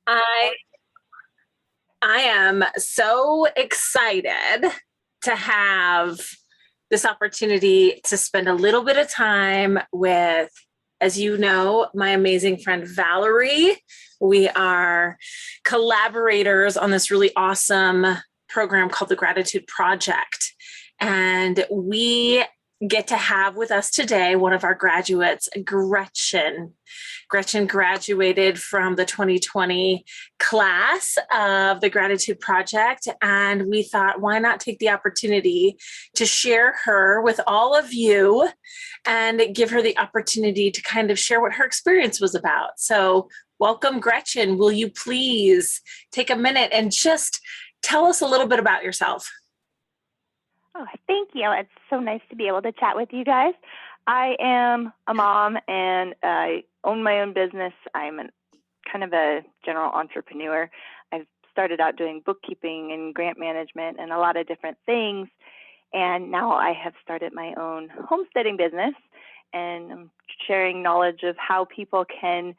I I am so excited to have this opportunity to spend a little bit of time with, as you know, my amazing friend Valerie. We are collaborators on this really awesome program called the Gratitude Project. And we get to have with us today one of our graduates, Gretchen. Gretchen graduated from the 2020 class of the Gratitude Project, and we thought, why not take the opportunity to share her with all of you and give her the opportunity to kind of share what her experience was about. So welcome, Gretchen. Will you please take a minute and just tell us a little bit about yourself? Oh, thank you. It's so nice to be able to chat with you guys. I am a mom and I own my own business. I'm kind of a general entrepreneur. I've started out doing bookkeeping and grant management and a lot of different things. And now I have started my own homesteading business, and I'm sharing knowledge of how people can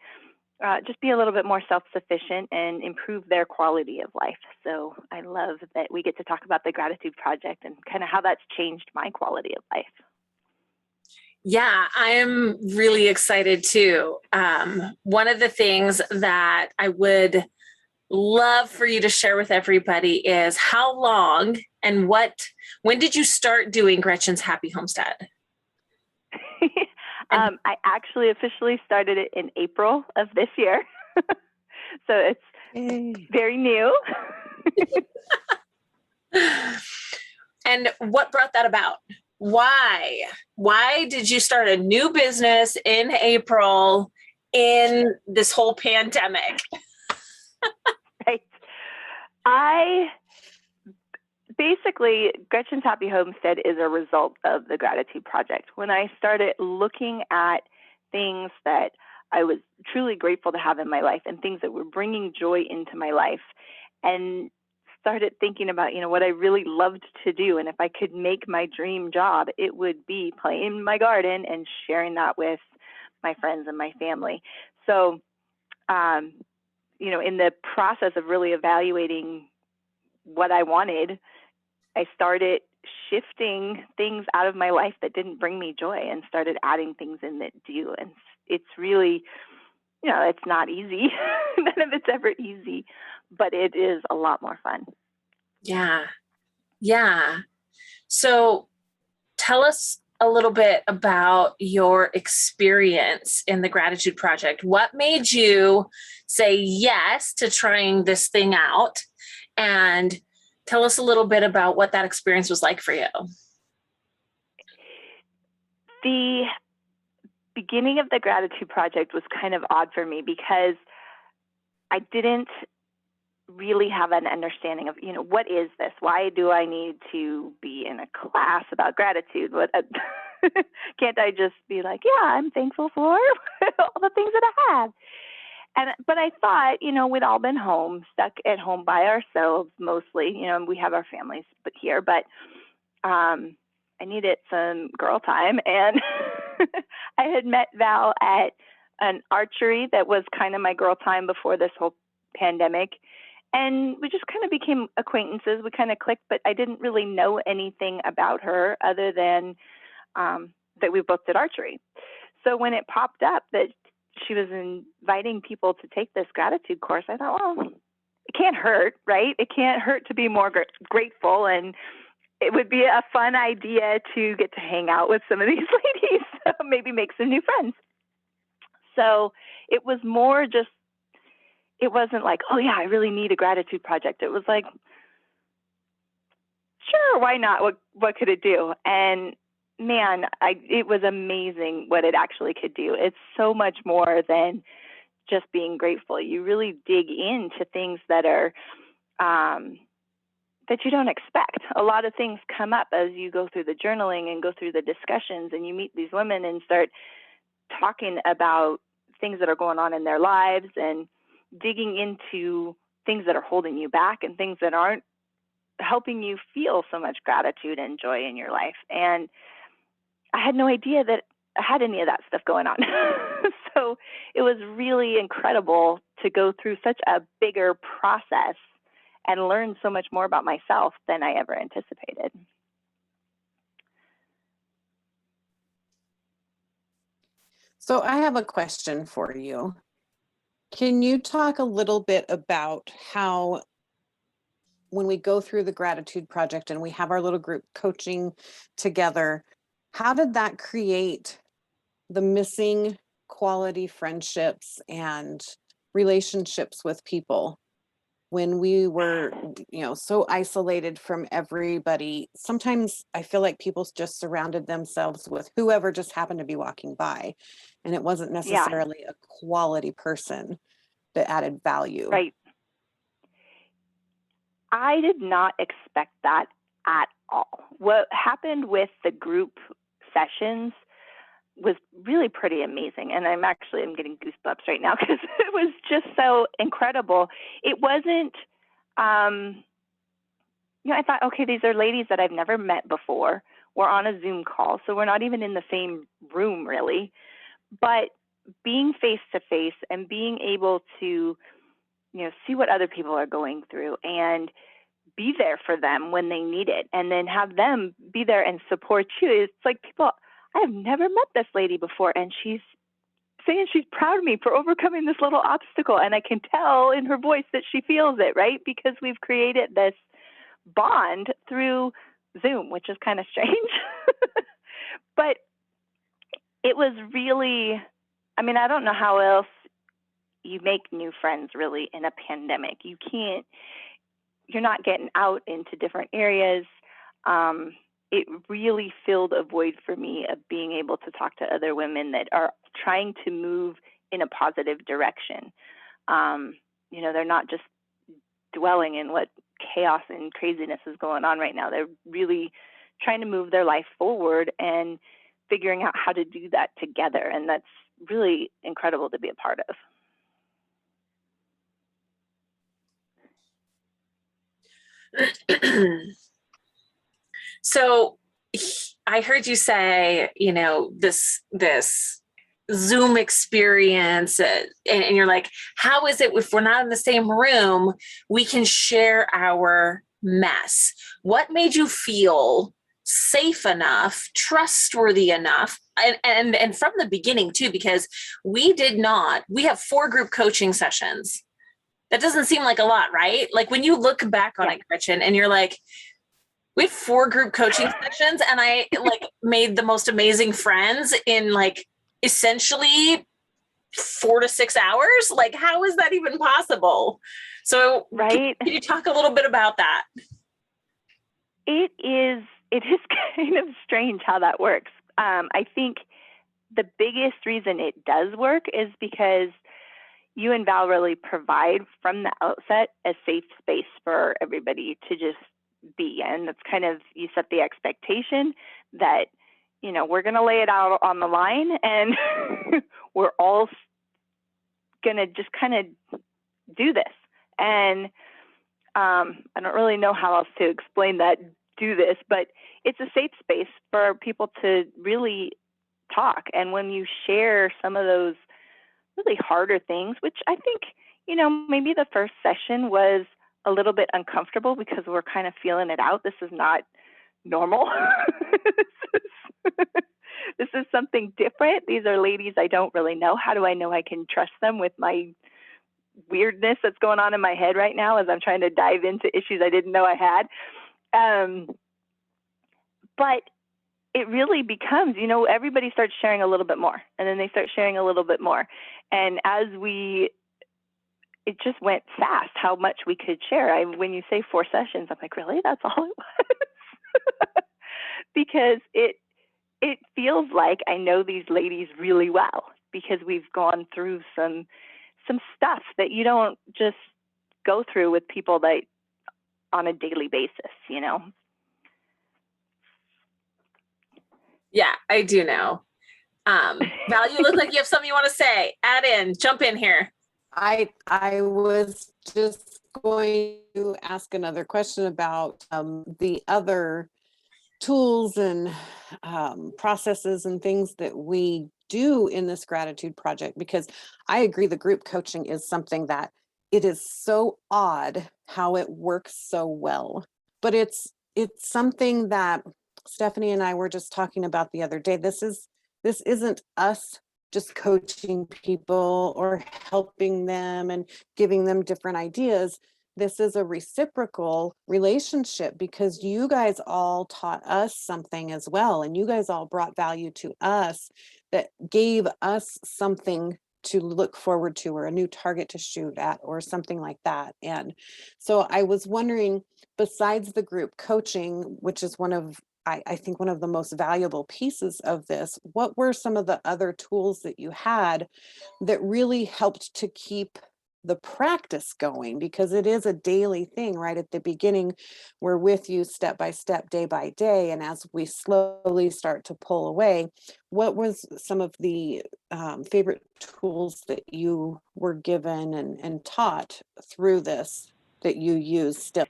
just be a little bit more self-sufficient and improve their quality of life. So I love that we get to talk about the Gratitude Project and kind of how that's changed my quality of life. Yeah, I'm really excited too. One of the things that I would love for you to share with everybody is how long and when did you start doing Gretchen's Happy Homestead? I actually officially started it in April of this year. So it's very new. And what brought that about? Why? Why did you start a new business in April in this whole pandemic? Right. Basically, Gretchen's Happy Homestead is a result of the Gratitude Project. When I started looking at things that I was truly grateful to have in my life and things that were bringing joy into my life, and started thinking about, what I really loved to do. And if I could make my dream job, it would be playing in my garden and sharing that with my friends and my family. So, in the process of really evaluating what I wanted, I started shifting things out of my life that didn't bring me joy and started adding things in that do. And it's really, it's not easy. None of it's ever easy, but it is a lot more fun. Yeah. Yeah. So tell us a little bit about your experience in the Gratitude Project. What made you say yes to trying this thing out? And tell us a little bit about what that experience was like for you. The beginning of the Gratitude Project was kind of odd for me because I didn't really have an understanding of, what is this? Why do I need to be in a class about gratitude? Can't I just be like, yeah, I'm thankful for all the things that I have? But I thought, we'd all been home, stuck at home by ourselves mostly. We have our families here, but I needed some girl time. And I had met Val at an archery that was kind of my girl time before this whole pandemic. And we just kind of became acquaintances. We kind of clicked, but I didn't really know anything about her other than that we both did archery. So when it popped up that she was inviting people to take this gratitude course, I thought, well, it can't hurt, right? It can't hurt to be more grateful. And it would be a fun idea to get to hang out with some of these ladies, maybe make some new friends. So it was more just, it wasn't like, oh yeah, I really need a gratitude project. It was like, sure, why not? What could it do? And man, it was amazing what it actually could do. It's so much more than just being grateful. You really dig into things that are that you don't expect. A lot of things come up as you go through the journaling and go through the discussions, and you meet these women and start talking about things that are going on in their lives and digging into things that are holding you back and things that aren't helping you feel so much gratitude and joy in your life. And I had no idea that had any of that stuff going on. So it was really incredible to go through such a bigger process and learn so much more about myself than I ever anticipated. So I have a question for you. Can you talk a little bit about how, when we go through the gratitude project and we have our little group coaching together, how did that create the missing quality friendships and relationships with people when we were, so isolated from everybody? Sometimes I feel like people just surrounded themselves with whoever just happened to be walking by, and it wasn't necessarily a quality person that added value. Right. I did not expect that at all. What happened with the group sessions was really pretty amazing. And I'm getting goosebumps right now because it was just so incredible. It wasn't, I thought, okay, these are ladies that I've never met before. We're on a Zoom call, so we're not even in the same room really. But being face to face and being able to, see what other people are going through and be there for them when they need it, and then have them be there and support you. It's like, people, I have never met this lady before, and she's saying she's proud of me for overcoming this little obstacle. And I can tell in her voice that she feels it, right? Because we've created this bond through Zoom, which is kind of strange. But it was really, I don't know how else you make new friends really in a pandemic. You're not getting out into different areas. It really filled a void for me of being able to talk to other women that are trying to move in a positive direction. They're not just dwelling in what chaos and craziness is going on right now. They're really trying to move their life forward and figuring out how to do that together. And that's really incredible to be a part of. So I heard you say, this Zoom experience, and you're like, how is it if we're not in the same room, we can share our mess? What made you feel safe enough, trustworthy enough, and from the beginning too, because we have 4 group coaching sessions. That doesn't seem like a lot, right? Like when you look back on it, Gretchen, and you're like, we have 4 group coaching sessions, and I made the most amazing friends in essentially 4 to 6 hours. Like, how is that even possible? So right. Can you talk a little bit about that? It is kind of strange how that works. I think the biggest reason it does work is because you and Val really provide from the outset a safe space for everybody to just be. And that's kind of, you set the expectation that, we're going to lay it out on the line, and we're all going to just kind of do this. And I don't really know how else to explain that, do this, but it's a safe space for people to really talk. And when you share some of those really harder things, which I think, maybe the first session was a little bit uncomfortable because we're kind of feeling it out. This is not normal. This is something different. These are ladies I don't really know. How do I know I can trust them with my weirdness that's going on in my head right now as I'm trying to dive into issues I didn't know I had? But it really becomes, everybody starts sharing a little bit more, and then they start sharing a little bit more. And it just went fast how much we could share. When you say 4 sessions, I'm like, really? That's all it was? Because it feels like I know these ladies really well, because we've gone through some stuff that you don't just go through with people that on a daily basis, Yeah, I do know. Val, you look like you have something you want to say. Jump in here. I was just going to ask another question about the other tools and processes and things that we do in this gratitude project, because I agree the group coaching is something that it is so odd how it works so well. But it's something that Stephanie and I were just talking about the other day. This isn't us just coaching people or helping them and giving them different ideas. This is a reciprocal relationship, because you guys all taught us something as well. And you guys all brought value to us that gave us something to look forward to, or a new target to shoot at, or something like that. And so I was wondering, besides the group coaching, which is one of, I think, one of the most valuable pieces of this, what were some of the other tools that you had that really helped to keep the practice going? Because it is a daily thing, right? At the beginning, we're with you step by step, day by day. And as we slowly start to pull away, what was some of the favorite tools that you were given and taught through this that you use still?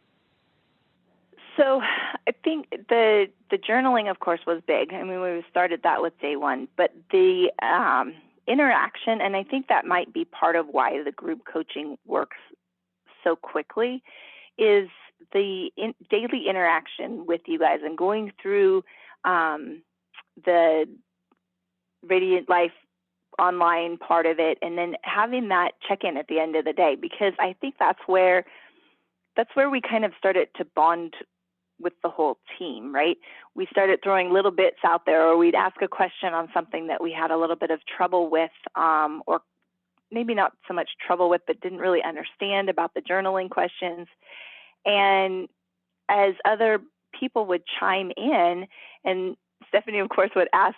So I think the journaling, of course, was big. I mean, we started that with day one, but the interaction, and I think that might be part of why the group coaching works so quickly, is the daily interaction with you guys and going through the Radiant Life online part of it, and then having that check-in at the end of the day, because I think that's where we kind of started to bond with the whole team, right? We started throwing little bits out there, or we'd ask a question on something that we had a little bit of trouble with, or maybe not so much trouble with, but didn't really understand about the journaling questions. And as other people would chime in, and Stephanie, of course, would ask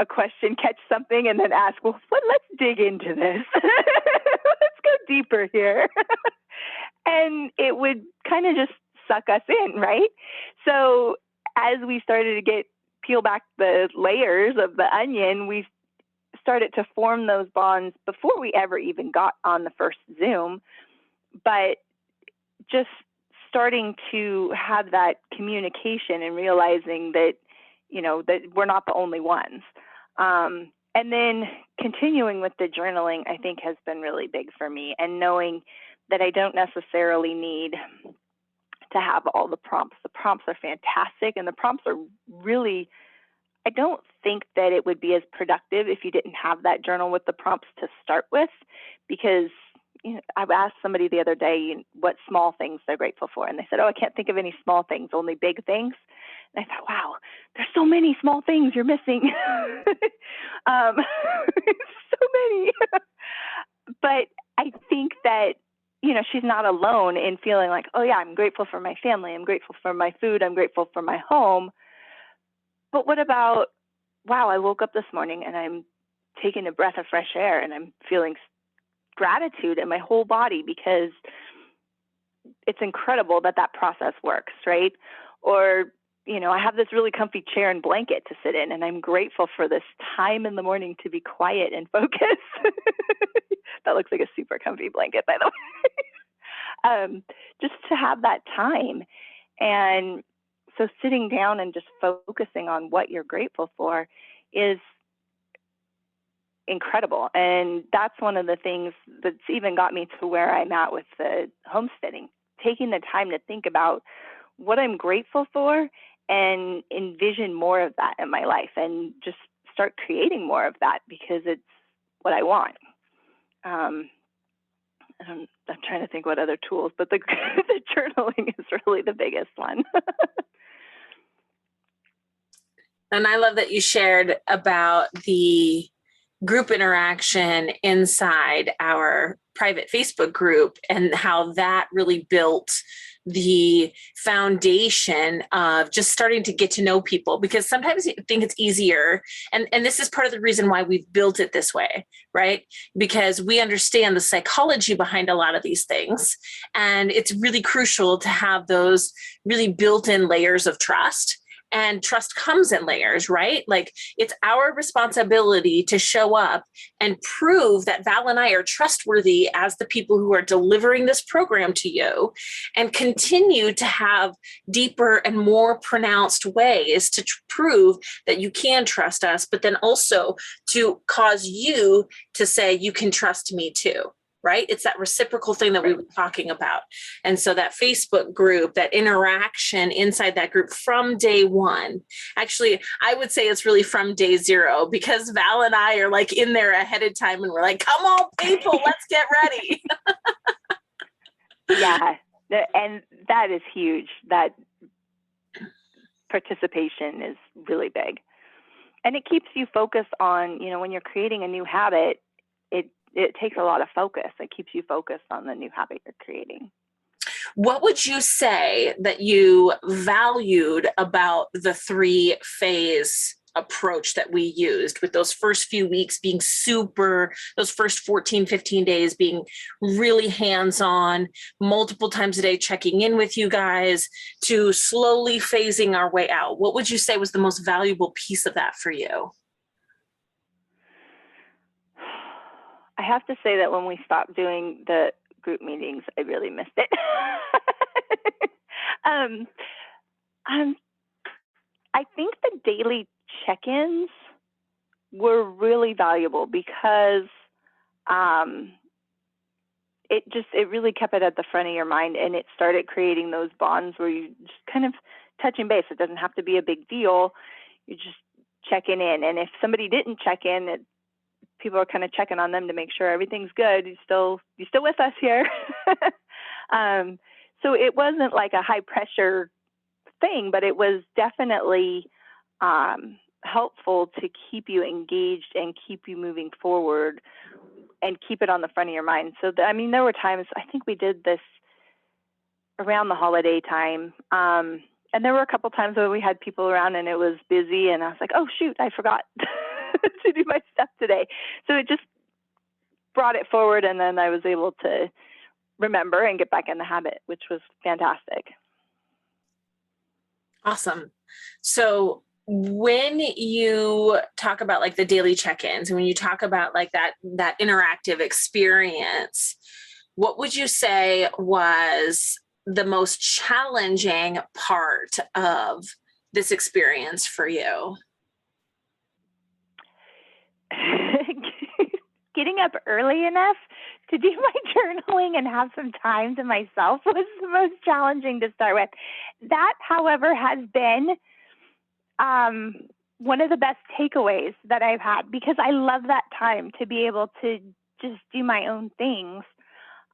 a question, catch something, and then ask, well, let's dig into this. Let's go deeper here. And it would kind of just suck us in, right? So as we started to peel back the layers of the onion, we started to form those bonds before we ever even got on the first Zoom. But just starting to have that communication and realizing that, that we're not the only ones. And then continuing with the journaling, I think, has been really big for me, and knowing that I don't necessarily need to have all the prompts. The prompts are fantastic, and the prompts are really, I don't think that it would be as productive if you didn't have that journal with the prompts to start with, because I've asked somebody the other day what small things they're grateful for, and they said, oh, I can't think of any small things, only big things. And I thought, wow, there's so many small things you're missing. So many. But I think that, she's not alone in feeling like, oh yeah, I'm grateful for my family, I'm grateful for my food, I'm grateful for my home. But what about, wow, I woke up this morning and I'm taking a breath of fresh air and I'm feeling gratitude in my whole body, because it's incredible that process works, right? Or, I have this really comfy chair and blanket to sit in, and I'm grateful for this time in the morning to be quiet and focus. That looks like a super comfy blanket, by the way. Just to have that time. And so sitting down and just focusing on what you're grateful for is incredible. And that's one of the things that's even got me to where I'm at with the homesteading, taking the time to think about what I'm grateful for and envision more of that in my life, and just start creating more of that, because it's what I want. I'm trying to think what other tools, but the journaling is really the biggest one. And I love that you shared about the group interaction inside our private Facebook group, and how that really built the foundation of just starting to get to know people, because sometimes you think it's easier. And this is part of the reason why we've built it this way, right? Because we understand the psychology behind a lot of these things. And it's really crucial to have those really built-in layers of trust. And trust comes in layers, right? Like it's our responsibility to show up and prove that Val and I are trustworthy as the people who are delivering this program to you, and continue to have deeper and more pronounced ways to prove that you can trust us, but then also to cause you to say you can trust me too. Right? It's that reciprocal thing that we were talking about. And so that Facebook group, that interaction inside that group from day one, actually, I would say it's really from day zero, because Val and I are like in there ahead of time and we're like, come on, people, let's get ready. Yeah. And that is huge. That participation is really big. And it keeps you focused on, when you're creating a new habit, it takes a lot of focus. It keeps you focused on the new habit you're creating. What would you say that you valued about the 3-phase approach that we used, with those first few weeks being those first 14, 15 days being really hands-on, multiple times a day checking in with you guys, to slowly phasing our way out? What would you say was the most valuable piece of that for you? I have to say that when we stopped doing the group meetings, I really missed it. I think the daily check-ins were really valuable because it really kept it at the front of your mind, and it started creating those bonds where you just kind of touching base. It doesn't have to be a big deal. You're just checking in, and if somebody didn't check in, people are kind of checking on them to make sure everything's good. You still with us here? So it wasn't like a high pressure thing, but it was definitely helpful to keep you engaged and keep you moving forward and keep it on the front of your mind. So there were times, I think we did this around the holiday time. And there were a couple times where we had people around and it was busy, and I was like, oh shoot, I forgot to do my stuff today. So it just brought it forward, and then I was able to remember and get back in the habit, which was fantastic. Awesome. So when you talk about like the daily check-ins, and when you talk about like that interactive experience, what would you say was the most challenging part of this experience for you? Getting up early enough to do my journaling and have some time to myself was the most challenging to start with. That, however, has been one of the best takeaways that I've had, because I love that time to be able to just do my own things.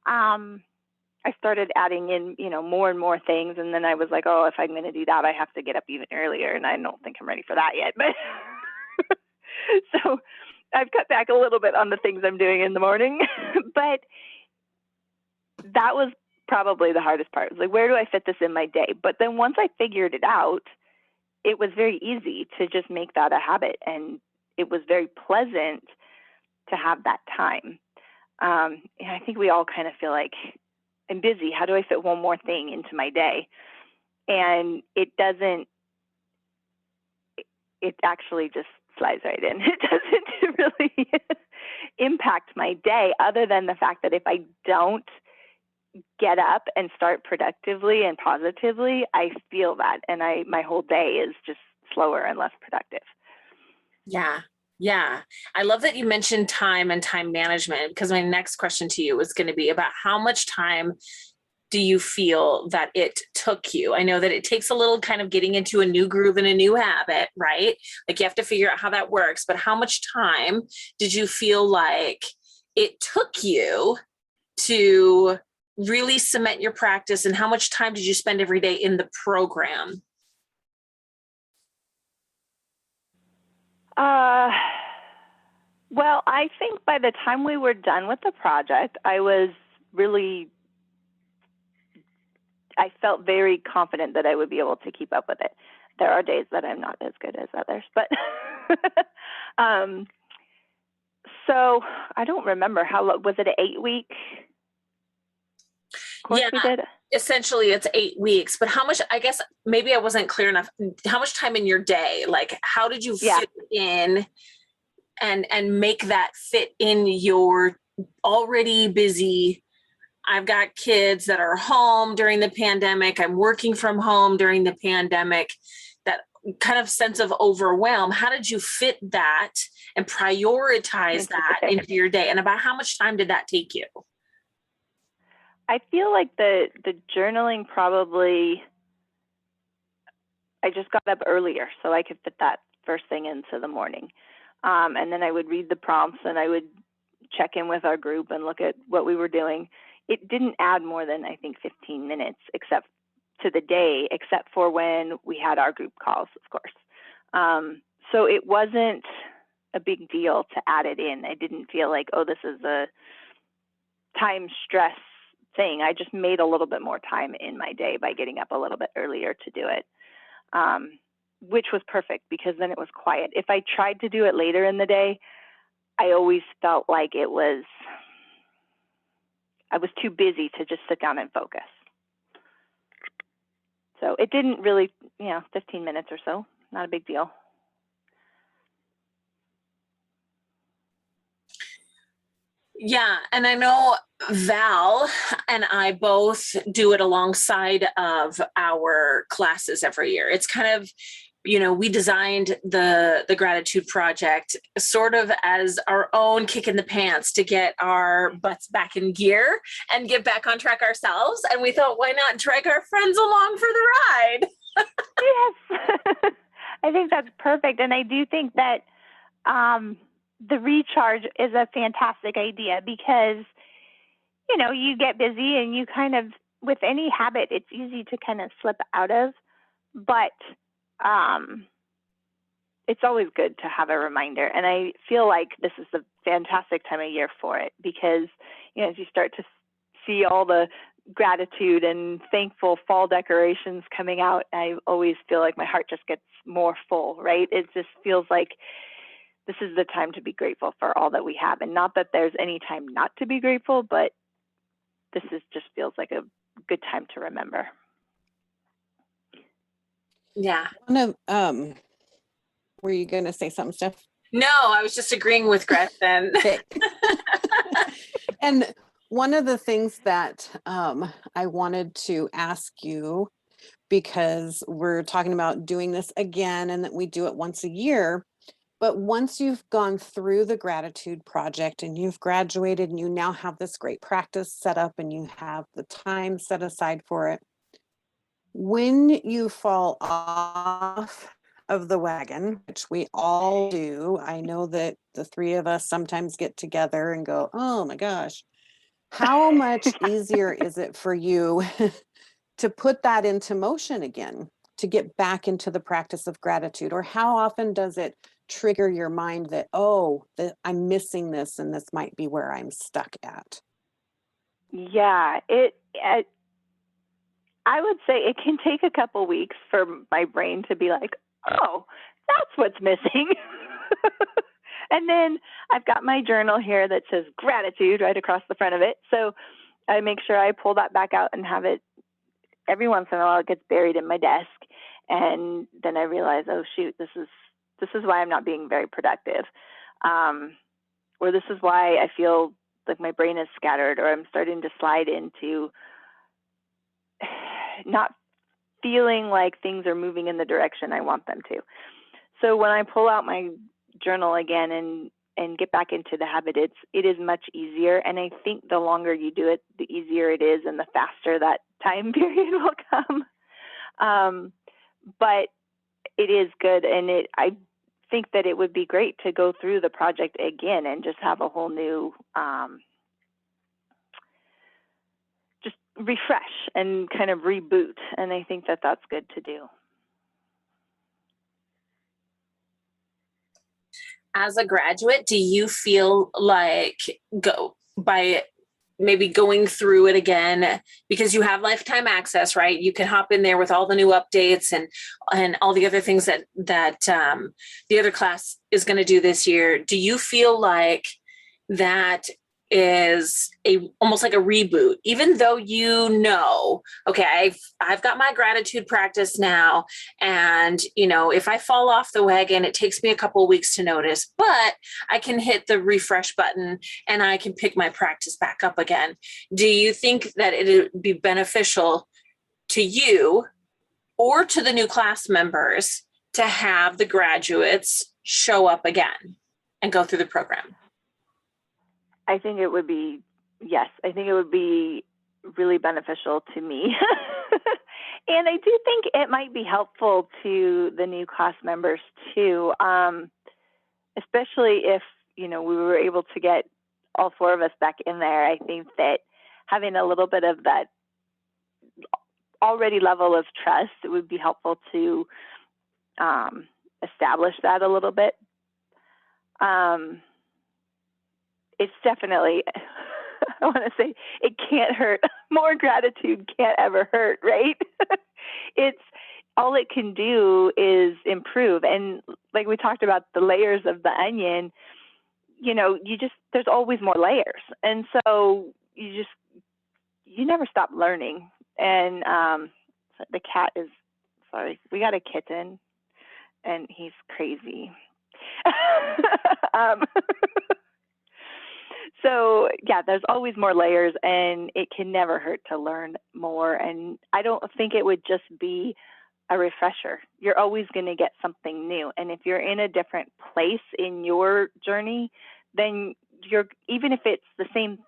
I started adding in, more and more things. And then I was like, oh, if I'm going to do that, I have to get up even earlier. And I don't think I'm ready for that yet. But so I've cut back a little bit on the things I'm doing in the morning. But that was probably the hardest part. It was like, where do I fit this in my day? But then once I figured it out, it was very easy to just make that a habit. And it was very pleasant to have that time. And I think we all kind of feel like, I'm busy. How do I fit one more thing into my day? And it actually just slides right in. It doesn't really impact my day, other than the fact that if I don't get up and start productively and positively, I feel that. And my whole day is just slower and less productive. Yeah. Yeah. I love that you mentioned time and time management, because my next question to you was going to be about how much time do you feel that it took you? I know that it takes a little kind of getting into a new groove and a new habit, right? Like you have to figure out how that works, but how much time did you feel like it took you to really cement your practice, and how much time did you spend every day in the program? Well, I think by the time we were done with the project, I felt very confident that I would be able to keep up with it. There are days that I'm not as good as others, but so I don't remember how long, was it an 8-week course we did? essentially it's 8 weeks, but how much, I guess maybe I wasn't clear enough. How much time in your day? Like, how did you fit in and make that fit in your already busy? I've got kids that are home during the pandemic. I'm working from home during the pandemic. That kind of sense of overwhelm. How did you fit that and prioritize that into your day? And about how much time did that take you? I feel like the journaling probably, I just got up earlier so I could fit that first thing into the morning. And then I would read the prompts and I would check in with our group and look at what we were doing. It didn't add more than, I think, 15 minutes except to the day, except for when we had our group calls, of course. So it wasn't a big deal to add it in. I didn't feel like, oh, this is a time stress thing. I just made a little bit more time in my day by getting up a little bit earlier to do it, which was perfect because then it was quiet. If I tried to do it later in the day, I always felt like I was too busy to just sit down and focus. So it didn't really, 15 minutes or so, not a big deal. Yeah. And I know Val and I both do it alongside of our classes every year. It's kind of, we designed the gratitude project sort of as our own kick in the pants to get our butts back in gear and get back on track ourselves. And we thought, why not drag our friends along for the ride? Yes. I think that's perfect. And I do think that the recharge is a fantastic idea because, you get busy and you kind of, with any habit, it's easy to kind of slip out of, but it's always good to have a reminder. And I feel like this is a fantastic time of year for it because, as you start to see all the gratitude and thankful fall decorations coming out, I always feel like my heart just gets more full, right? It just feels like this is the time to be grateful for all that we have. And not that there's any time not to be grateful, but this just feels like a good time to remember. Yeah. Were you going to say something, Steph? No, I was just agreeing with Gretchen. And one of the things that I wanted to ask you, because we're talking about doing this again and that we do it once a year, but once you've gone through the gratitude project and you've graduated and you now have this great practice set up and you have the time set aside for it, when you fall off of the wagon, which we all do, I know that the three of us sometimes get together and go, oh my gosh, how much easier is it for you to put that into motion again, to get back into the practice of gratitude? Or how often does it trigger your mind that, I'm missing this and this might be where I'm stuck at? Yeah, I would say it can take a couple weeks for my brain to be like, oh, that's what's missing. And then I've got my journal here that says gratitude right across the front of it. So I make sure I pull that back out and have it. Every once in a while it gets buried in my desk. And then I realize, oh shoot, this is why I'm not being very productive. Or this is why I feel like my brain is scattered, or I'm starting to slide into not feeling like things are moving in the direction I want them to. So when I pull out my journal again and get back into the habit, it is much easier. And I think the longer you do it, the easier it is and the faster that time period will come. But it is good. And I think that it would be great to go through the project again and just have a whole new, just refresh and kind of reboot. And I think that that's good to do. As a graduate, do you feel like by maybe going through it again, because you have lifetime access, right? You can hop in there with all the new updates and all the other things that the other class is going to do this year. Do you feel like that is almost like a reboot, even though okay, I've got my gratitude practice now, and if I fall off the wagon, it takes me a couple of weeks to notice, but I can hit the refresh button and I can pick my practice back up again. Do you think that it would be beneficial to you or to the new class members to have the graduates show up again and go through the program? I think it would be, yes, I think it would be really beneficial to me. And I do think it might be helpful to the new class members too, especially if, we were able to get all four of us back in there. I think that having a little bit of that already level of trust, it would be helpful to establish that a little bit. It's definitely, I want to say, it can't hurt. More gratitude can't ever hurt, right? It's all it can do is improve. And like we talked about the layers of the onion, there's always more layers. And so you never stop learning. And the cat is, sorry, we got a kitten and he's crazy. So yeah, there's always more layers, and it can never hurt to learn more. And I don't think it would just be a refresher. You're always going to get something new. And if you're in a different place in your journey, then even if it's the same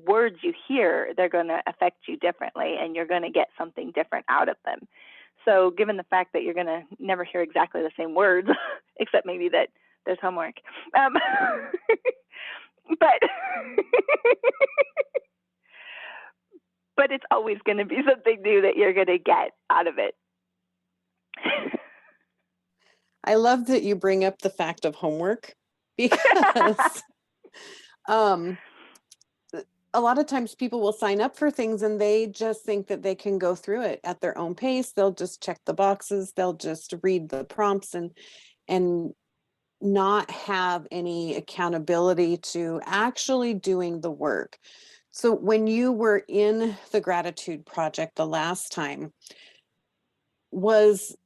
words you hear, they're going to affect you differently, and you're going to get something different out of them. So given the fact that you're going to never hear exactly the same words, except maybe that there's homework, but it's always going to be something new that you're going to get out of it. I love that you bring up the fact of homework, because a lot of times people will sign up for things and they just think that they can go through it at their own pace. They'll just check the boxes. They'll just read the prompts and not have any accountability to actually doing the work. So when you were in the gratitude project the last time, what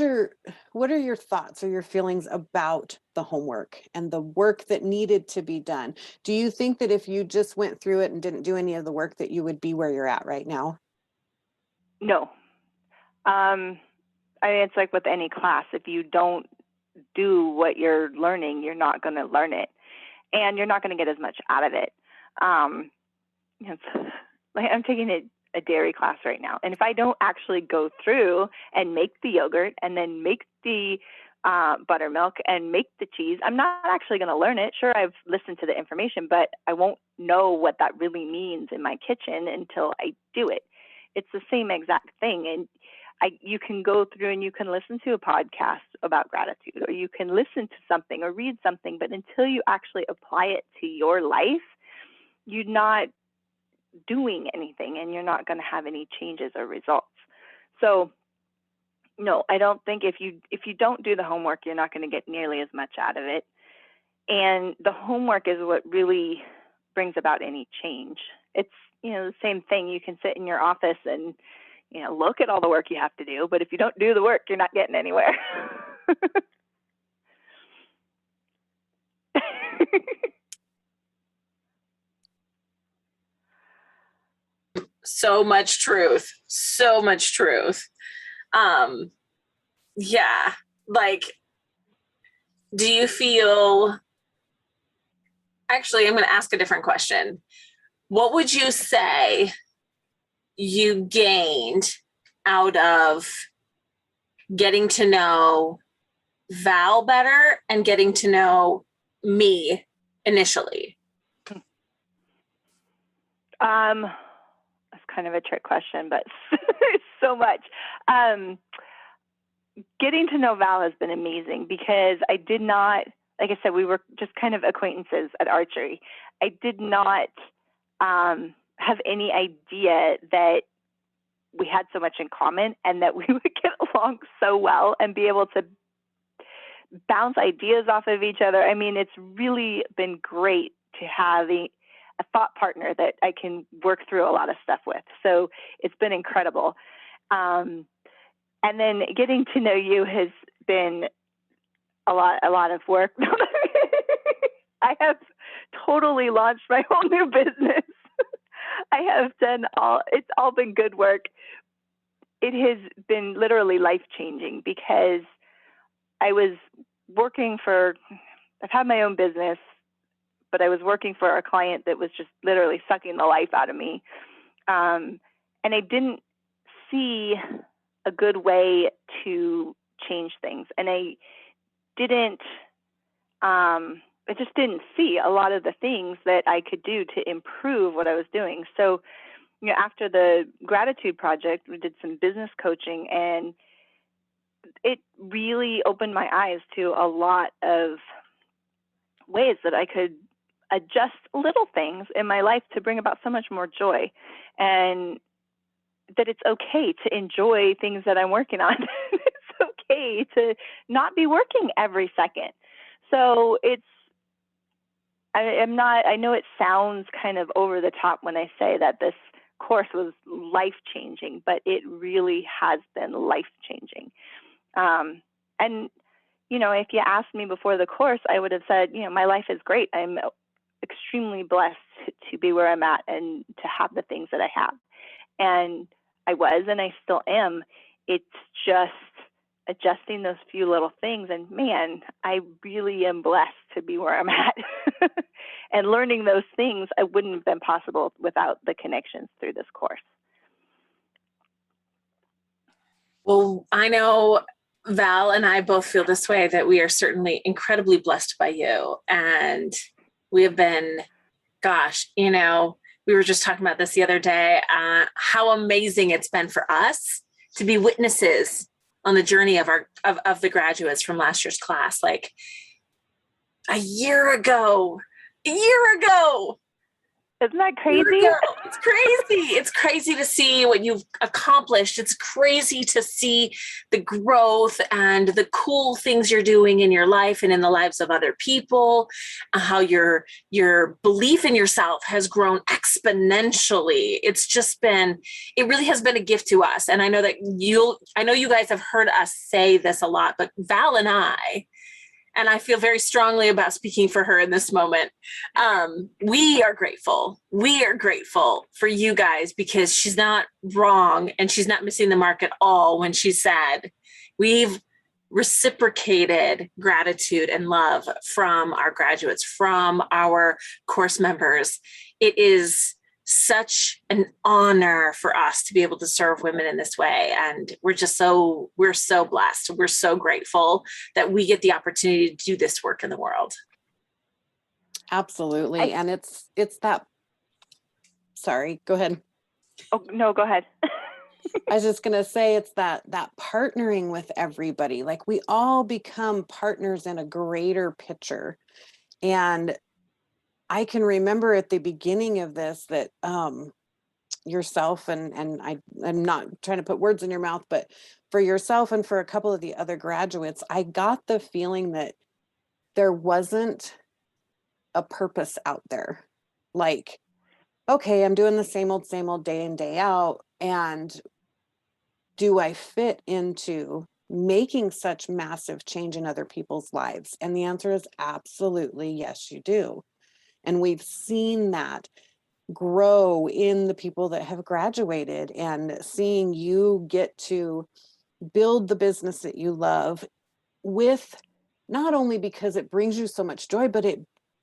are your thoughts or your feelings about the homework and the work that needed to be done? Do you think that if you just went through it and didn't do any of the work, that you would be where you're at right now? No. It's like with any class. If you don't do what you're learning, you're not going to learn it, and you're not going to get as much out of it. Like I'm taking a dairy class right now, and if I don't actually go through and make the yogurt and then make the buttermilk and make the cheese, I'm not actually going to learn it. Sure, I've listened to the information, but I won't know what that really means in my kitchen until I do it. It's the same exact thing. And you can go through and you can listen to a podcast about gratitude, or you can listen to something or read something, but until you actually apply it to your life, you're not doing anything, and you're not going to have any changes or results. So no, I don't think if you don't do the homework, you're not going to get nearly as much out of it. And the homework is what really brings about any change. It's, the same thing. You can sit in your office and, look at all the work you have to do, but if you don't do the work, you're not getting anywhere. So much truth. So much truth. Yeah. Like, do you feel, actually, I'm going to ask a different question. What would you say you gained out of getting to know Val better and getting to know me initially? That's kind of a trick question, but so much. Getting to know Val has been amazing, because I did not, like I said, we were just kind of acquaintances at archery. I did not have any idea that we had so much in common and that we would get along so well and be able to bounce ideas off of each other. I mean, it's really been great to have a thought partner that I can work through a lot of stuff with. So it's been incredible. And then getting to know you has been a lot of work. I have totally launched my whole new business. I have done it's all been good work. It has been literally life-changing because I've had my own business, but I was working for a client that was just literally sucking the life out of me. And I didn't see a good way to change things. And I just didn't see a lot of the things that I could do to improve what I was doing. So, after the gratitude project, we did some business coaching, and it really opened my eyes to a lot of ways that I could adjust little things in my life to bring about so much more joy, and that it's okay to enjoy things that I'm working on. It's okay to not be working every second. So I know it sounds kind of over the top when I say that this course was life-changing, but it really has been life-changing. And, if you asked me before the course, I would have said, my life is great. I'm extremely blessed to be where I'm at and to have the things that I have. And I was, and I still am. It's just adjusting those few little things. And man, I really am blessed to be where I'm at. And learning those things, it wouldn't have been possible without the connections through this course. Well, I know Val and I both feel this way, that we are certainly incredibly blessed by you. And we have been, we were just talking about this the other day, how amazing it's been for us to be witnesses on the journey of the graduates from last year's class. Like a year ago. Isn't that crazy? It's crazy. It's crazy to see what you've accomplished. It's crazy to see the growth and the cool things you're doing in your life and in the lives of other people, how your belief in yourself has grown exponentially. It really has been a gift to us. And I know that you guys have heard us say this a lot, but Val and I feel very strongly about speaking for her in this moment. We are grateful. We are grateful for you guys, because she's not wrong and she's not missing the mark at all when she said we've reciprocated gratitude and love from our graduates, from our course members. It is such an honor for us to be able to serve women in this way. And we're so blessed. We're so grateful that we get the opportunity to do this work in the world. Absolutely. And it's that, sorry, go ahead. Oh, no, go ahead. I was just going to say, it's that partnering with everybody. Like, we all become partners in a greater picture. And I can remember at the beginning of this that yourself and I'm not trying to put words in your mouth, but for yourself and for a couple of the other graduates, I got the feeling that there wasn't a purpose out there. Like, okay, I'm doing the same old day in, day out. And do I fit into making such massive change in other people's lives? And the answer is absolutely yes, you do. And we've seen that grow in the people that have graduated, and seeing you get to build the business that you love, with not only because it brings you so much joy, but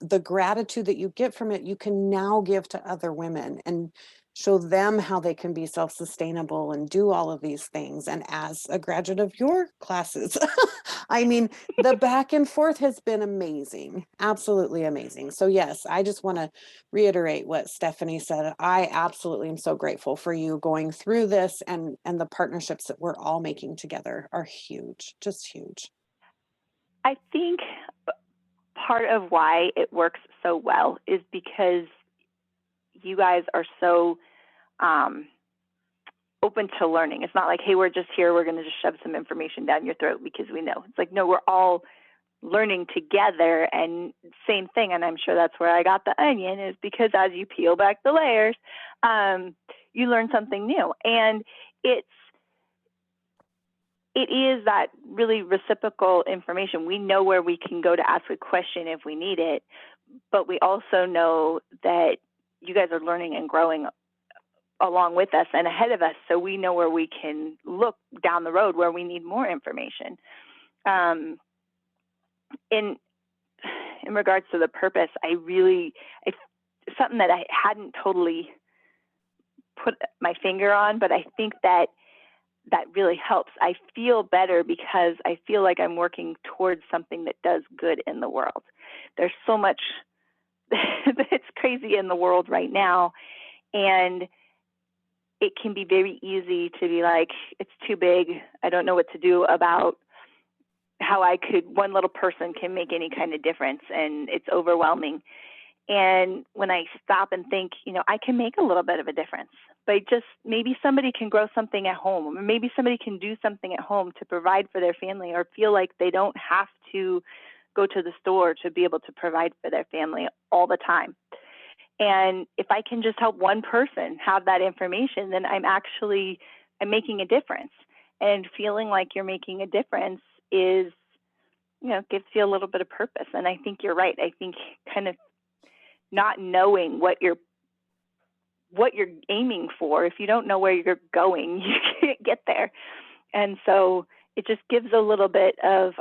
the gratitude that you get from it, you can now give to other women and show them how they can be self-sustainable and do all of these things. And as a graduate of your classes, I mean, the back and forth has been amazing, absolutely amazing. So yes, I just want to reiterate what Stephanie said. I absolutely am so grateful for you going through this, and the partnerships that we're all making together are huge, just huge. I think part of why it works so well is because you guys are so open to learning. It's not like, hey, we're just here, we're going to just shove some information down your throat because we know. It's like, no, we're all learning together. And same thing, and I'm sure that's where I got the onion, is because as you peel back the layers, you learn something new. And it is that really reciprocal information. We know where we can go to ask a question if we need it, but we also know that you guys are learning and growing along with us and ahead of us, so we know where we can look down the road where we need more information. In regards to the purpose, it's something that I hadn't totally put my finger on, but I think that really helps. I feel better because I feel like I'm working towards something that does good in the world. There's so much that's crazy in the world right now, and it can be very easy to be like, it's too big. I don't know what to do about how one little person can make any kind of difference, and it's overwhelming. And when I stop and think, I can make a little bit of a difference, but maybe somebody can grow something at home, or maybe somebody can do something at home to provide for their family, or feel like they don't have to go to the store to be able to provide for their family all the time. And if I can just help one person have that information, then I'm making a difference. And feeling like you're making a difference is, gives you a little bit of purpose. And I think you're right. I think kind of not knowing what you're aiming for, if you don't know where you're going, you can't get there. And so it just gives a little bit of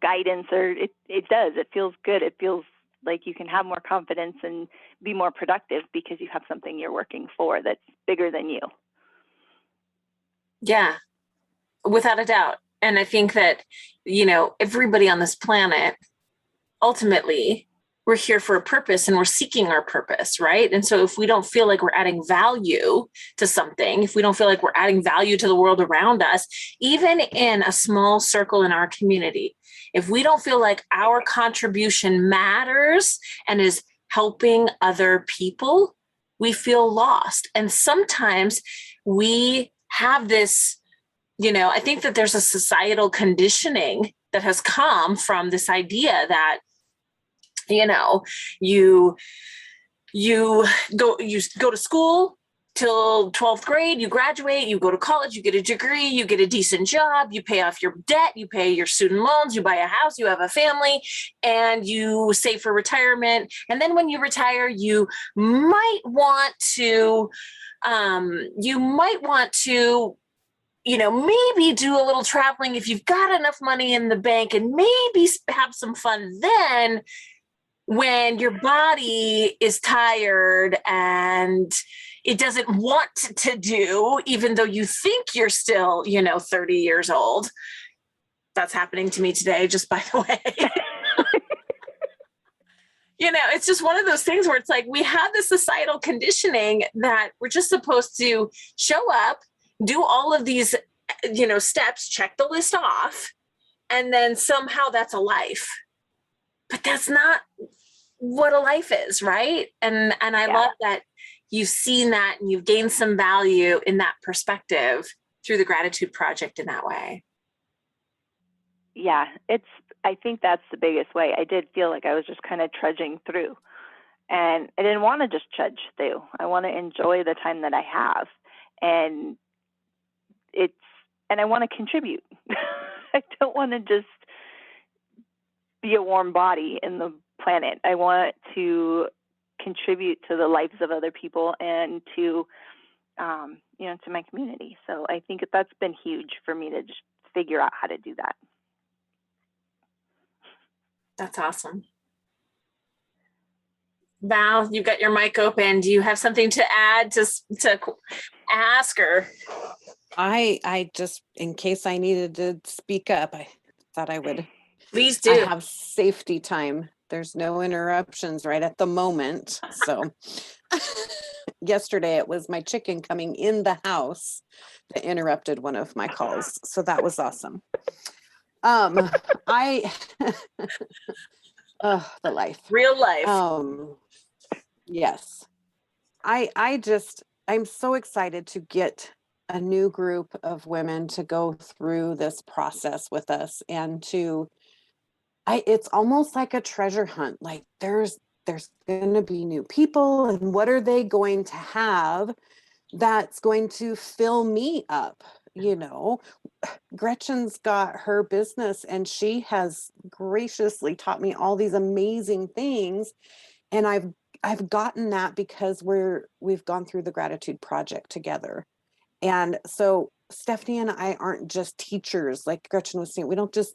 guidance, or it does. It feels good. It feels like you can have more confidence and be more productive because you have something you're working for that's bigger than you. Yeah, without a doubt. And I think that, everybody on this planet, ultimately, we're here for a purpose and we're seeking our purpose, right? And so if we don't feel like we're adding value to something, if we don't feel like we're adding value to the world around us, even in a small circle in our community, if we don't feel like our contribution matters and is helping other people, we feel lost. And sometimes we have this, I think that there's a societal conditioning that has come from this idea that, you go to school till 12th grade, you graduate, you go to college, you get a degree, you get a decent job, you pay off your debt, you pay your student loans, you buy a house, you have a family, and you save for retirement. And then when you retire, you might want to, maybe do a little traveling if you've got enough money in the bank, and maybe have some fun then, when your body is tired and it doesn't want to do, even though you think you're still, 30 years old. That's happening to me today, just by the way. It's just one of those things where it's like we have this societal conditioning that we're just supposed to show up, do all of these, steps, check the list off, and then somehow that's a life. But that's not what a life is, right? And I love that you've seen that and you've gained some value in that perspective through the Gratitude Project in that way. Yeah, I think that's the biggest way. I did feel like I was just kind of trudging through, and I didn't want to just trudge through. I want to enjoy the time that I have, and I want to contribute. I don't want to just be a warm body in the planet. I want to contribute to the lives of other people and to my community. So I think that's been huge for me to just figure out how to do that. That's awesome. Val, you've got your mic open. Do you have something to add to ask, or? I just, in case I needed to speak up, I thought I would. Please do. I have safety time. There's no interruptions right at the moment. So yesterday it was my chicken coming in the house that interrupted one of my calls. So that was awesome. The life. Real life. Yes. I'm so excited to get a new group of women to go through this process with us, and it's almost like a treasure hunt. Like there's going to be new people, and what are they going to have that's going to fill me up? Gretchen's got her business, and she has graciously taught me all these amazing things. And I've gotten that because we've gone through the gratitude project together. And so Stephanie and I aren't just teachers, like Gretchen was saying. We don't just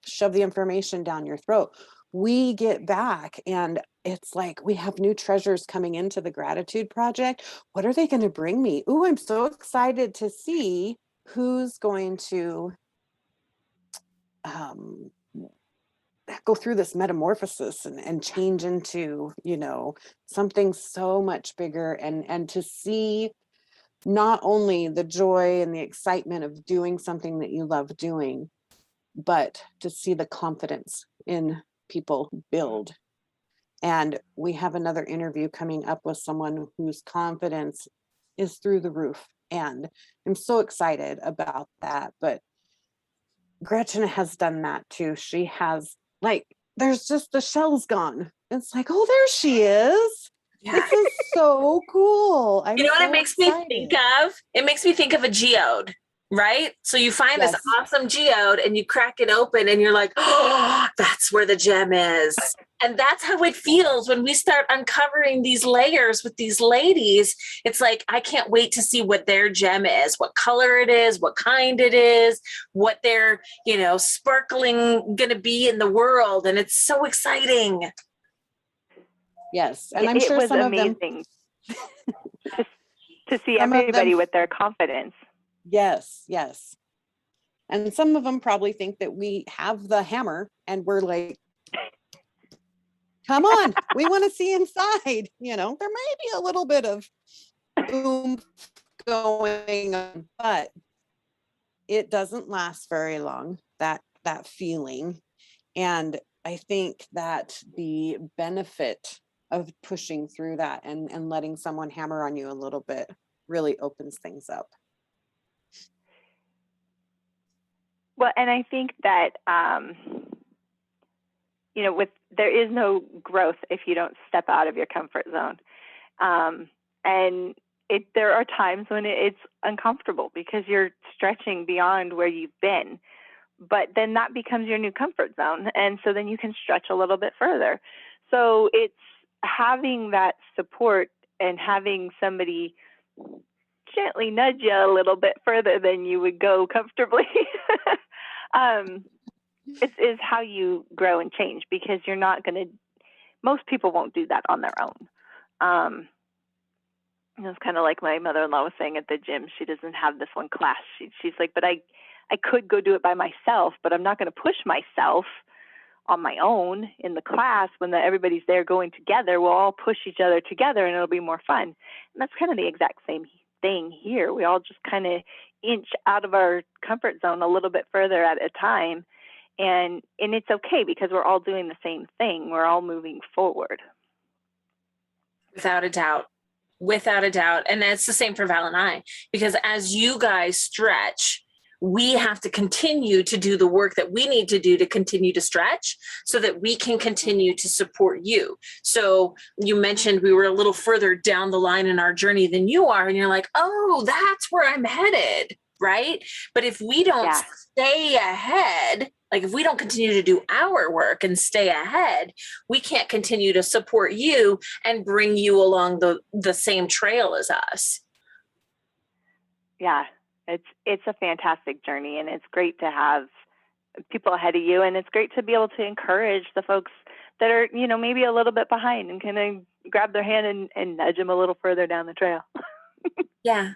shove the information down your throat. We get back, and it's like we have new treasures coming into the gratitude project. What are they going to bring me? Ooh, I'm so excited to see who's going to go through this metamorphosis and change into, something so much bigger, and to see not only the joy and the excitement of doing something that you love doing, but to see the confidence in people build. And we have another interview coming up with someone whose confidence is through the roof. And I'm so excited about that. But Gretchen has done that too. She has, like, there's just the shell's gone. It's like, oh, there she is. Yeah. This is so cool. I'm You know what so it makes excited. me think of? It makes me think of a geode, right? So you find this Yes. awesome geode and you crack it open and you're like, oh, that's where the gem is. And that's how it feels when we start uncovering these layers with these ladies. It's like, I can't wait to see what their gem is, what color it is, what kind it is, what they're, sparkling going to be in the world. And it's so exciting. Yes. And I'm sure it was some amazing of them to see some of everybody them, with their confidence. Yes. And some of them probably think that we have the hammer, and we're like, come on, we want to see inside. There may be a little bit of oomph going on, but it doesn't last very long, that feeling. And I think that the benefit of pushing through that and letting someone hammer on you a little bit really opens things up. Well, and I think that there is no growth if you don't step out of your comfort zone, and there are times when it's uncomfortable because you're stretching beyond where you've been, but then that becomes your new comfort zone, and so then you can stretch a little bit further. So it's having that support and having somebody gently nudge you a little bit further than you would go comfortably. Is how you grow and change, because you're not going to, most people won't do that on their own. It's kind of like my mother-in-law was saying at the gym. She doesn't have this one class. She's like, but I could go do it by myself, but I'm not going to push myself on my own in the class when everybody's there going together. We'll all push each other together and it'll be more fun. And that's kind of the exact same thing here. We all just kind of inch out of our comfort zone a little bit further at a time. And it's okay, because we're all doing the same thing. We're all moving forward. Without a doubt. And it's the same for Val and I, because as you guys stretch, we have to continue to do the work that we need to do to continue to stretch so that we can continue to support you. So you mentioned we were a little further down the line in our journey than you are. And you're like, oh, that's where I'm headed. Right. But if we don't stay ahead, like if we don't continue to do our work and stay ahead, we can't continue to support you and bring you along the same trail as us. Yeah, it's a fantastic journey, and it's great to have people ahead of you, and it's great to be able to encourage the folks that are, maybe a little bit behind, and kind of grab their hand and nudge them a little further down the trail. Yeah.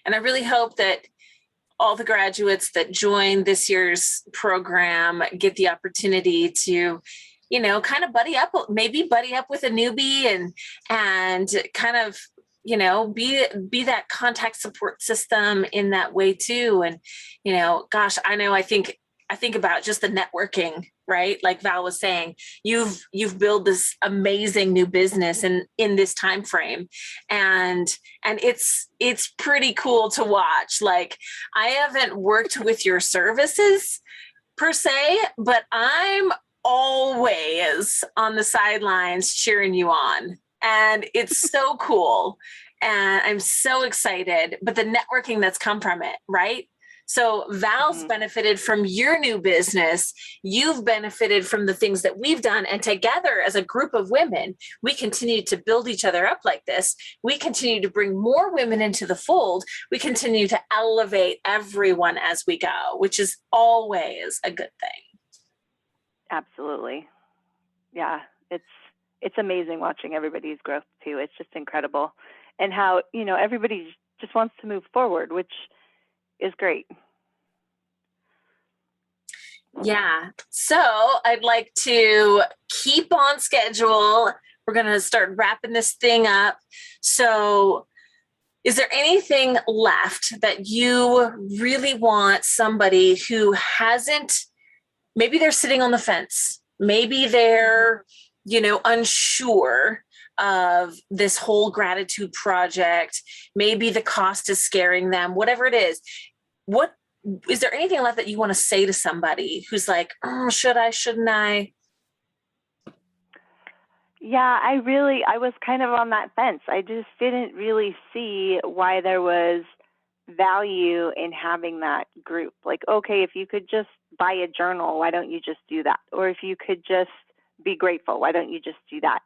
And I really hope that all the graduates that join this year's program get the opportunity to, kind of buddy up with a newbie and kind of, be that contact support system in that way too. And, I think I think about just the networking, right? Like Val was saying, you've built this amazing new business in this time frame, and it's pretty cool to watch. Like, I haven't worked with your services per se, but I'm always on the sidelines cheering you on, and it's so cool, and I'm so excited. But the networking that's come from it, right? So Val's benefited from your new business. You've benefited from the things that we've done. And together as a group of women, we continue to build each other up like this. We continue to bring more women into the fold. We continue to elevate everyone as we go, which is always a good thing. Absolutely. Yeah. It's amazing watching everybody's growth too. It's just incredible. And how, everybody just wants to move forward, which is great. Yeah. So I'd like to keep on schedule. We're going to start wrapping this thing up. So is there anything left that you really want somebody who hasn't, maybe they're sitting on the fence, maybe they're, unsure of this whole gratitude project, maybe the cost is scaring them, whatever it is, what is there anything left that you want to say to somebody who's like, oh, shouldn't I? Yeah, I was kind of on that fence. I just didn't really see why there was value in having that group. Like, okay, if you could just buy a journal, why don't you just do that? Or if you could just be grateful, why don't you just do that?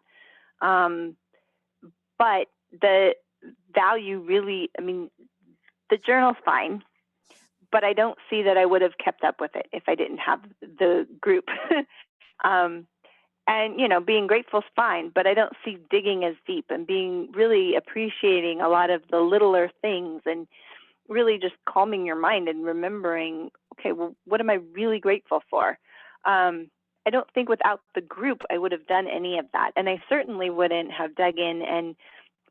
But the value really, the journal's fine, but I don't see that I would have kept up with it if I didn't have the group. And, being grateful is fine, but I don't see digging as deep and being really appreciating a lot of the littler things and really just calming your mind and remembering, okay, well, what am I really grateful for? I don't think without the group, I would have done any of that. And I certainly wouldn't have dug in and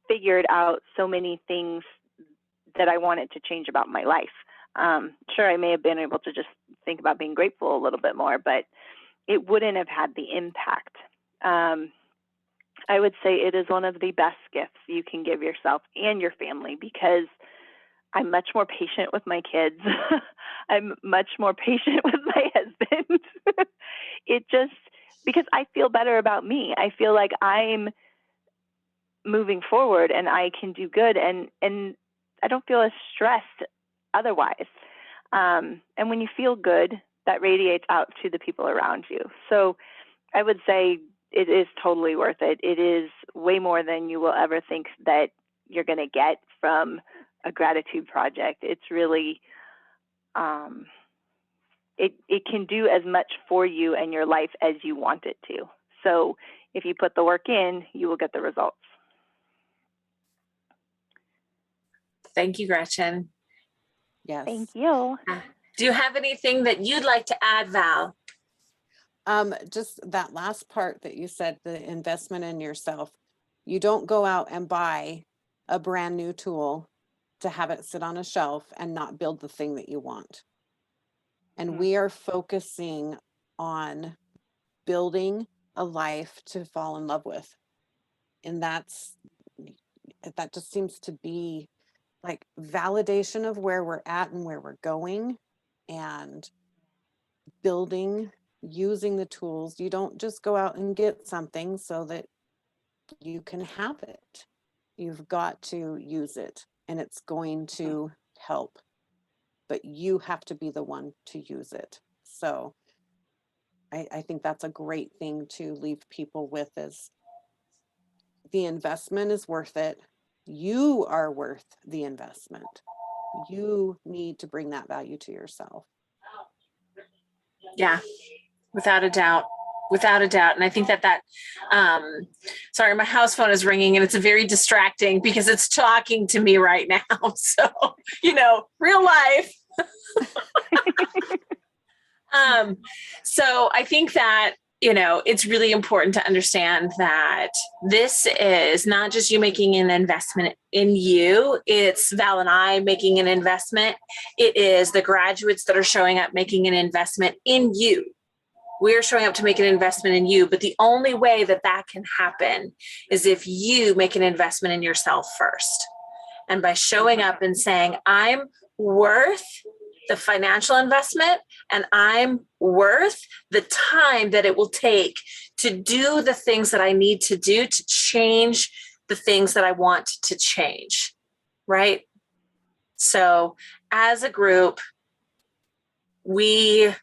figured out so many things that I wanted to change about my life. Sure, I may have been able to just think about being grateful a little bit more, but it wouldn't have had the impact. I would say it is one of the best gifts you can give yourself and your family, because I'm much more patient with my kids. I'm much more patient with my husband. Because I feel better about me. I feel like I'm moving forward and I can do good, and I don't feel as stressed otherwise. And when you feel good, that radiates out to the people around you. So I would say it is totally worth it. It is way more than you will ever think that you're going to get from a gratitude project. It's really, it can do as much for you and your life as you want it to. So if you put the work in, you will get the results. Thank you, Gretchen. Yes. Thank you. Do you have anything that you'd like to add, Val? Just that last part that you said, the investment in yourself. You don't go out and buy a brand new tool to have it sit on a shelf and not build the thing that you want. And we are focusing on building a life to fall in love with. And that just seems to be like validation of where we're at and where we're going, and building, using the tools. You don't just go out and get something so that you can have it. You've got to use it, and it's going to help, but you have to be the one to use it. So I think that's a great thing to leave people with, is the investment is worth it. You are worth the investment. You need to bring that value to yourself. Yeah, without a doubt. Without a doubt. And I think that sorry, my house phone is ringing and it's very distracting because it's talking to me right now. So, real life. So I think that it's really important to understand that this is not just you making an investment in you. It's Val and I making an investment. It is the graduates that are showing up making an investment in you. We're showing up to make an investment in you, but the only way that that can happen is if you make an investment in yourself first. And by showing up and saying, I'm worth the financial investment, and I'm worth the time that it will take to do the things that I need to do to change the things that I want to change, right? So as a group, we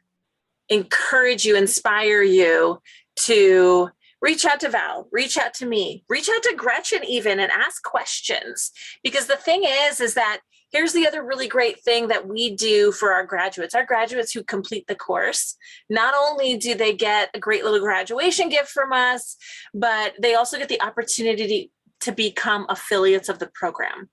encourage you, inspire you to reach out to Val, reach out to me, reach out to Gretchen even, and ask questions. Because the thing is that here's the other really great thing that we do for our graduates who complete the course. Not only do they get a great little graduation gift from us, but they also get the opportunity to become affiliates of the program.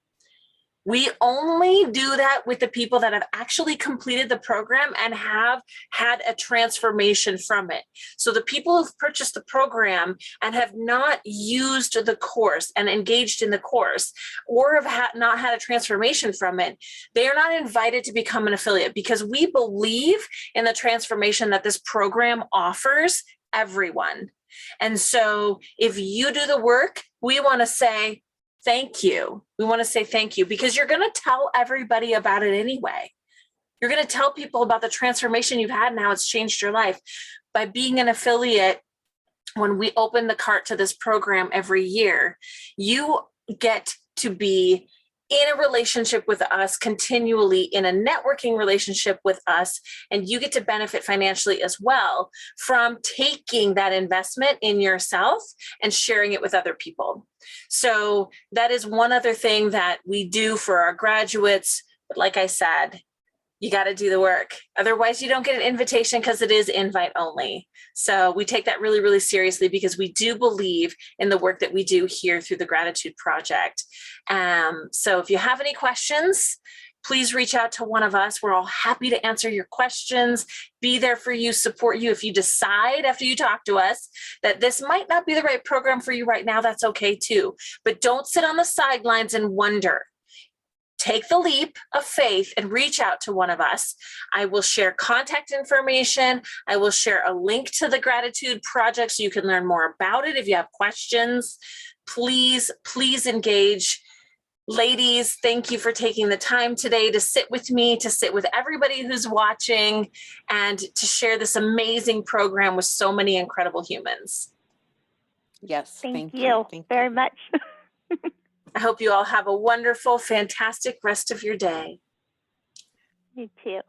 We only do that with the people that have actually completed the program and have had a transformation from it. So the people who've purchased the program and have not used the course and engaged in the course, or have not had a transformation from it, they are not invited to become an affiliate, because we believe in the transformation that this program offers everyone. And so if you do the work, we want to say, thank you. We want to say thank you, because you're going to tell everybody about it anyway. You're going to tell people about the transformation you've had and how it's changed your life. By being an affiliate, when we open the cart to this program every year, you get to be in a relationship with us continually, in a networking relationship with us, and you get to benefit financially as well from taking that investment in yourself and sharing it with other people. So that is one other thing that we do for our graduates. But like I said, you got to do the work. Otherwise, you don't get an invitation, because it is invite only. So we take that really, really seriously, because we do believe in the work that we do here through the Gratitude Project. So if you have any questions, please reach out to one of us. We're all happy to answer your questions, be there for you, support you. If you decide after you talk to us that this might not be the right program for you right now, that's okay too. But don't sit on the sidelines and wonder. Take the leap of faith and reach out to one of us. I will share contact information. I will share a link to the Gratitude Project so you can learn more about it. If you have questions, please engage. Ladies, thank you for taking the time today to sit with me, to sit with everybody who's watching, and to share this amazing program with so many incredible humans. Yes, thank you very much. I hope you all have a wonderful, fantastic rest of your day. You too.